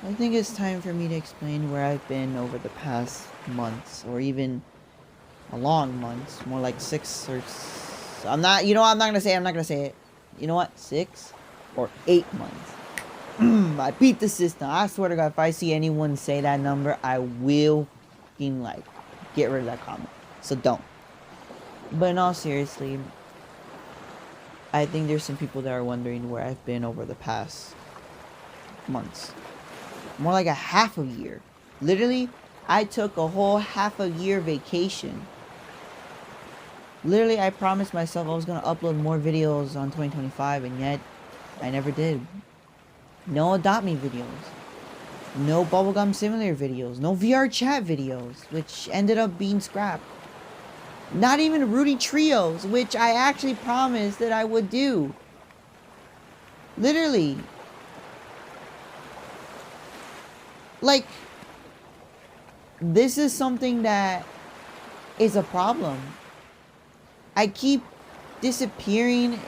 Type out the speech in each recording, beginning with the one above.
I think it's time for me to explain where I've been over the past months, or even a long months, more like I'm not, I'm not gonna say it, I'm not gonna say it. You know what? 6 or 8 months. I beat the system. I swear to God, if I see anyone say that number, I will fucking, like, get rid of that comment. So don't. But in all seriously, I think there's some people that are wondering where I've been over the past months. More like a half a year. Literally, I took a whole half a year vacation. Literally, I promised myself I was going to upload more videos on 2025, and yet I never did. No Adopt Me videos. No Bubblegum Simulator videos. No VR chat videos, which ended up being scrapped. Not even Rudy Trios, which I actually promised that I would do. Literally. Like, this is something that is a problem. I keep disappearing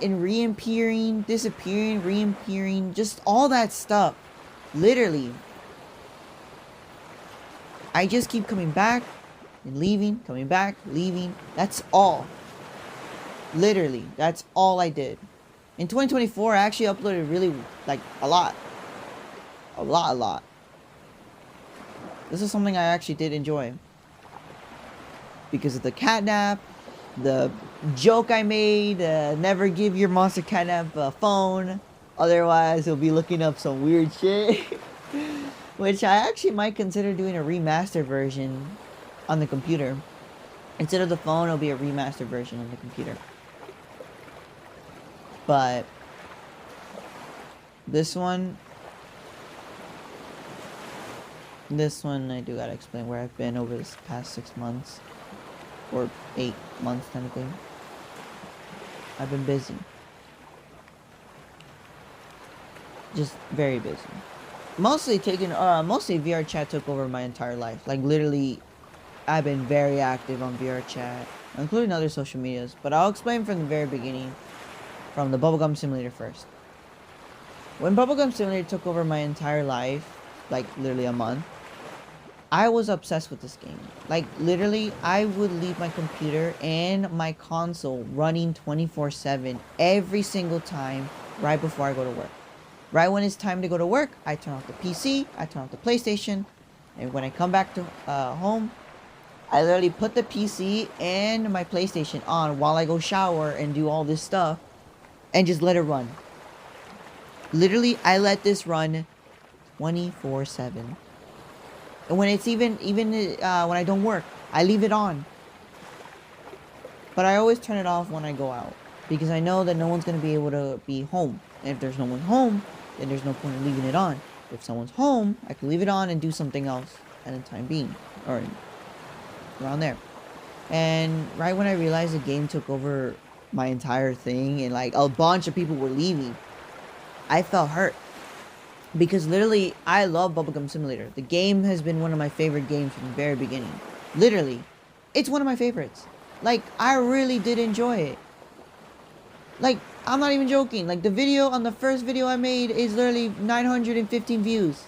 and reappearing, disappearing, reappearing, just all that stuff. Literally. I just keep coming back and leaving, coming back, leaving. That's all. Literally, that's all I did. In 2024, I actually uploaded really, like, a lot. A lot. This is something I actually did enjoy. Because of the catnap, the joke I made, never give your monster catnap a phone. Otherwise, he'll be looking up some weird shit. Which I actually might consider doing a remastered version on the computer. Instead of the phone, it'll be a remastered version on the computer. But this one I do gotta explain where I've been over this past 6 months. Or 8 months, technically. I've been busy. Just very busy. Mostly VR chat took over my entire life. Like, literally, I've been very active on VR chat, including other social medias. But I'll explain from the very beginning, from the Bubblegum Simulator first. When Bubblegum Simulator took over my entire life, like, literally a month, I was obsessed with this game. Like, literally, I would leave my computer and my console running 24/7 every single time right before I go to work. Right when it's time to go to work, I turn off the PC, I turn off the PlayStation, and when I come back to home, I literally put the PC and my PlayStation on while I go shower and do all this stuff, and just let it run. Literally, I let this run 24/7. And when it's even when I don't work, I leave it on. But I always turn it off when I go out, because I know that no one's going to be able to be home. And if there's no one home, then there's no point in leaving it on. If someone's home, I can leave it on and do something else at a time being, or around there. And right when I realized the game took over my entire thing and, like, a bunch of people were leaving, I felt hurt. Because literally, I love Bubblegum Simulator. The game has been one of my favorite games from the very beginning. Literally. It's one of my favorites. Like, I really did enjoy it. Like, I'm not even joking. Like, the video on the first video I made is literally 915 views.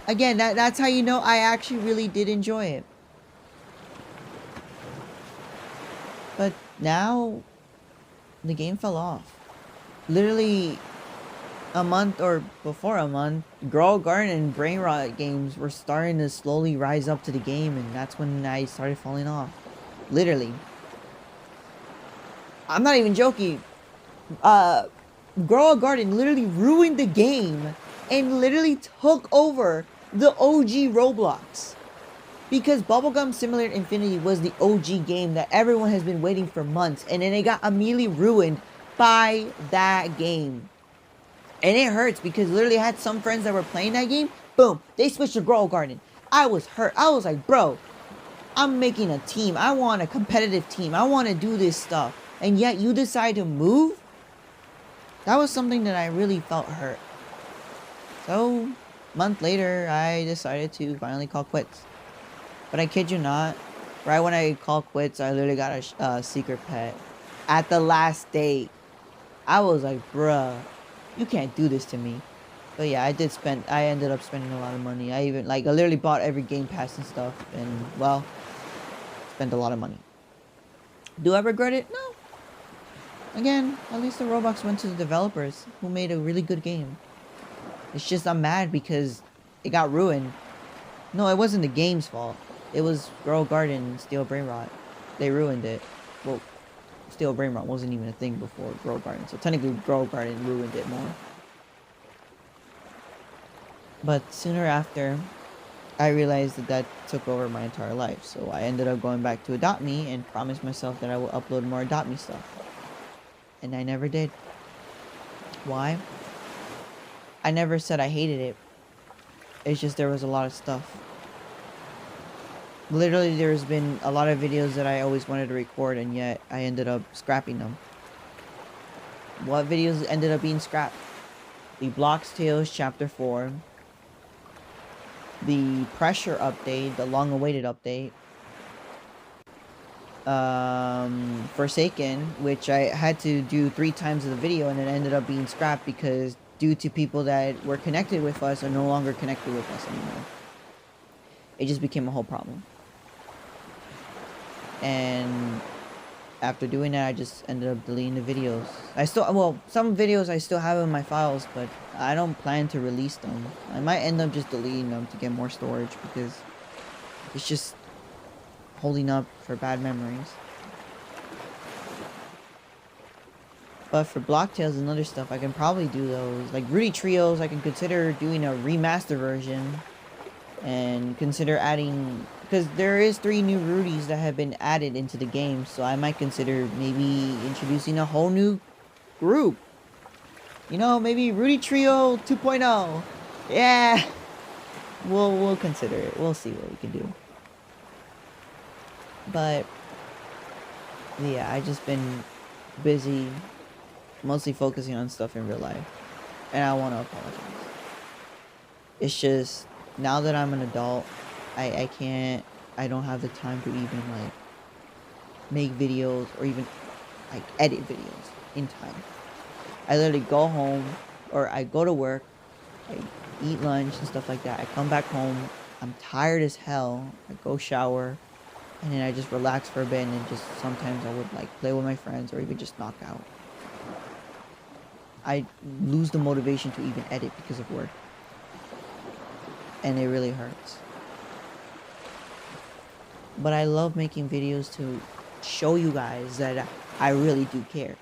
Again, that's how you know I actually really did enjoy it. But now, the game fell off. Literally, a month or before a month, Girl Garden and Brain Rot games were starting to slowly rise up to the game, and that's when I started falling off. Literally. I'm not even joking. Girl Garden literally ruined the game and literally took over the OG Roblox. Because Bubblegum Simulator Infinity was the OG game that everyone has been waiting for months, and then it got immediately ruined by that game. And it hurts because literally I had some friends that were playing that game. Boom, they switched to Girl Garden. I was hurt. I was like, bro, I'm making a team. I want a competitive team. I want to do this stuff. And yet you decide to move? That was something that I really felt hurt. So, a month later, I decided to finally call quits. But I kid you not, right when I called quits, I literally got a secret pet. At the last date. I was like, bruh, you can't do this to me. But yeah, I ended up spending a lot of money. I literally bought every Game Pass and stuff, and well, spent a lot of money. Do I regret it? No. Again, at least the Robux went to the developers who made a really good game. It's just I'm mad because it got ruined. No, it wasn't the game's fault. It was Grow Garden and Steel Brainrot. They ruined it. Well, Steel Brainrot wasn't even a thing before Grow Garden, so technically Grow Garden ruined it more. But sooner after, I realized that took over my entire life. So I ended up going back to Adopt Me and promised myself that I will upload more Adopt Me stuff. And I never did. Why? I never said I hated it. It's just there was a lot of stuff. Literally, there's been a lot of videos that I always wanted to record, and yet I ended up scrapping them. What videos ended up being scrapped? The Blox Tales Chapter 4. The Pressure update, the long-awaited update. Forsaken, which I had to do 3 times of the video, and it ended up being scrapped because due to people that were connected with us are no longer connected with us anymore. It just became a whole problem. And after doing that, I just ended up deleting the videos. Some videos I still have in my files, but I don't plan to release them. I might end up just deleting them to get more storage because it's just holding up for bad memories. But for Block Tales and other stuff, I can probably do those. Like Rudy Trios, I can consider doing a remaster version. And consider adding... Because there is 3 new Rudys that have been added into the game. So I might consider maybe introducing a whole new group. You know, maybe Rudy Trio 2.0. Yeah! We'll consider it. We'll see what we can do. But... yeah, I just been busy... mostly focusing on stuff in real life. And I want to apologize. It's just, now that I'm an adult, I don't have the time to even, like, make videos or even, like, edit videos in time. I literally go home, or I go to work, I eat lunch and stuff like that. I come back home, I'm tired as hell, I go shower, and then I just relax for a bit, and then just sometimes I would, like, play with my friends or even just knock out. I lose the motivation to even edit because of work. And it really hurts. But I love making videos to show you guys that I really do care.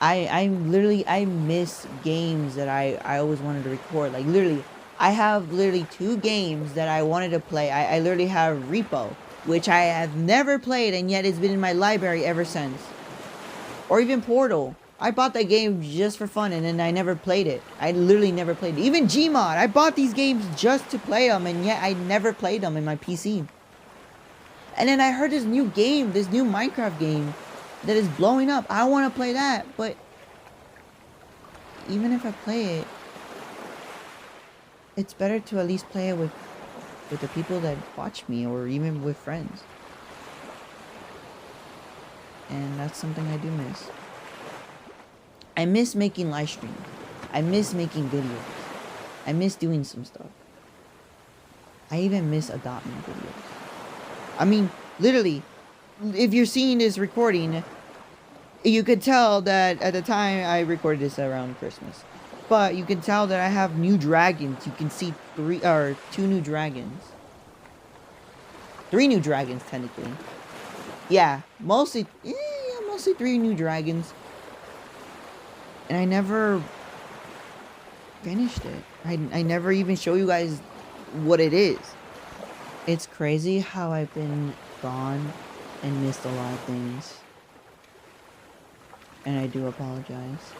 I miss games that I always wanted to record. Like literally, I have literally 2 games that I wanted to play. I literally have Repo, which I have never played, and yet it's been in my library ever since. Or even Portal. I bought that game just for fun, and then I never played it. I literally never played it. Even Gmod, I bought these games just to play them, and yet I never played them in my PC. And then I heard this new game, this new Minecraft game, that is blowing up. I want to play that, but even if I play it, it's better to at least play it with the people that watch me, or even with friends. And that's something I do miss. I miss making live streams. I miss making videos. I miss doing some stuff. I even miss adopting videos. I mean, literally, if you're seeing this recording, you could tell that at the time I recorded this around Christmas. But you can tell that I have new dragons. You can see 2 new dragons. 3 new dragons, technically. Yeah, mostly 3 new dragons. And I never finished it. I never even show you guys what it is. It's crazy how I've been gone and missed a lot of things. And I do apologize.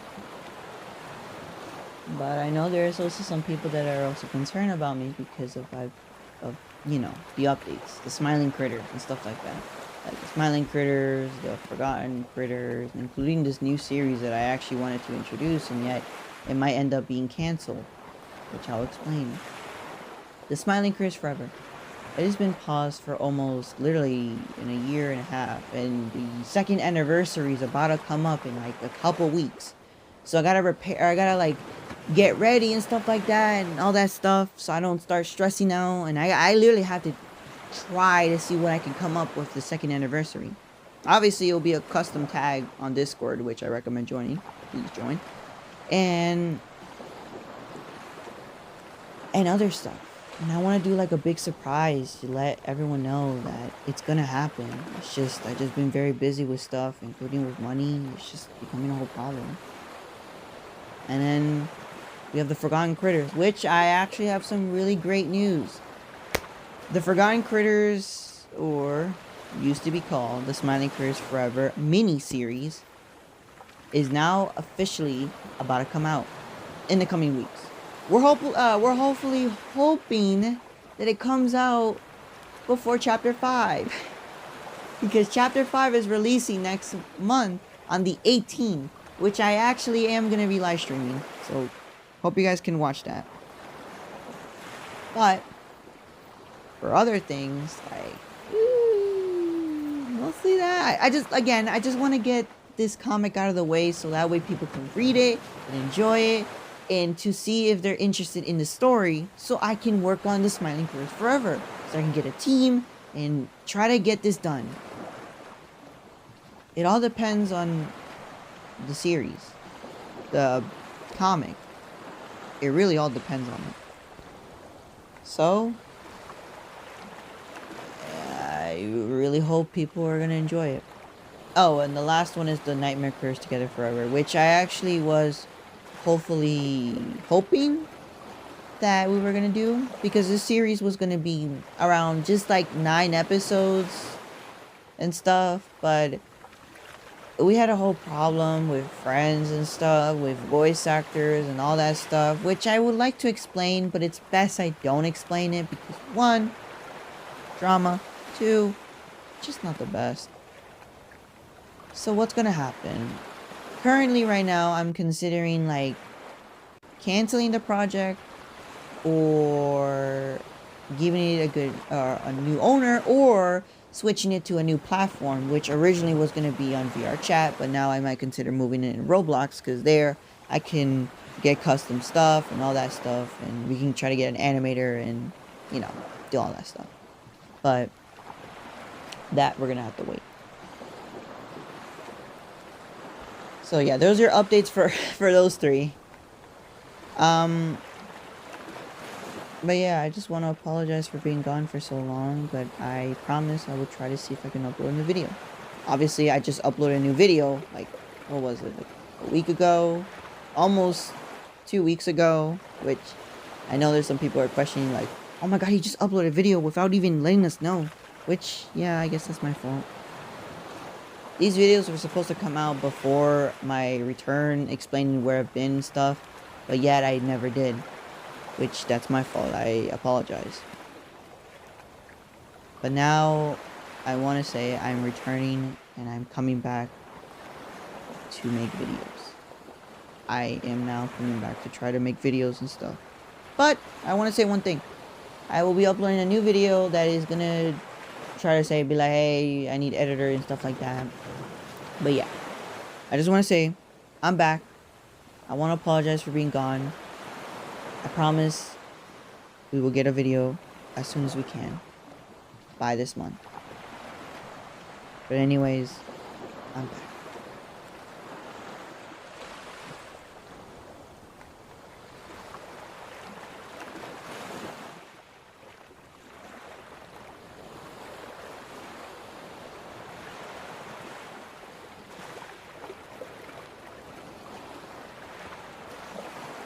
But I know there's also some people that are also concerned about me because of you know, the updates, the smiling critters and stuff like that. Like the smiling critters, the forgotten critters, including this new series that I actually wanted to introduce, and yet it might end up being canceled, which I'll explain. The Smiling Critters Forever. It has been paused for almost literally in a year and a half, and the 2nd anniversary is about to come up in like a couple weeks. So I gotta like get ready and stuff like that and all that stuff, so I don't start stressing out. And I literally have to try to see what I can come up with the second anniversary. Obviously, it'll be a custom tag on Discord, which I recommend joining. Please join. And other stuff. And I want to do like a big surprise to let everyone know that it's gonna happen. It's just I just been very busy with stuff, including with money. It's just becoming a whole problem. And then we have the Forgotten Critters, which I actually have some really great news. The Forgotten Critters, or used to be called the Smiling Critters Forever mini-series, is now officially about to come out in the coming weeks. We're hopefully hoping that it comes out before Chapter 5. Because Chapter 5 is releasing next month on the 18th, which I actually am going to be live streaming. So, hope you guys can watch that. But, for other things, like, mostly that. I just want to get this comic out of the way so that way people can read it and enjoy it. And to see if they're interested in the story, so I can work on the Smiling Critters Forever. So I can get a team and try to get this done. It all depends on the series, the comic. It really all depends on it. So, I really hope people are gonna enjoy it. Oh, and the last one is the Nightmare Critters Together Forever, which I actually was hoping that we were gonna do, because this series was gonna be around just like 9 episodes and stuff, but we had a whole problem with friends and stuff, with voice actors and all that stuff, which I would like to explain, but it's best I don't explain it because 1, drama, 2, just not the best. So what's gonna happen? Currently right now I'm considering like canceling the project or giving it a new owner, or switching it to a new platform, which originally was going to be on VR chat, but now I might consider moving it in Roblox, because there I can get custom stuff and all that stuff, and we can try to get an animator and, you know, do all that stuff. But that we're gonna have to wait. So yeah, those are updates for those 3. But yeah, I just want to apologize for being gone for so long, but I promise I will try to see if I can upload a new video. Obviously, I just uploaded a new video, like, what was it, like a week ago? Almost 2 weeks ago, which I know there's some people are questioning, like, oh my god, he just uploaded a video without even letting us know. Which, yeah, I guess that's my fault. These videos were supposed to come out before my return, explaining where I've been and stuff, but yet I never did. Which, that's my fault. I apologize. But now, I want to say I'm returning and I'm coming back to make videos. I am now coming back to try to make videos and stuff. But, I want to say one thing. I will be uploading a new video that is gonna try to be like, hey, I need editor and stuff like that. But yeah. I just want to say, I'm back. I want to apologize for being gone. I promise we will get a video as soon as we can by this month. But anyways, I'm back.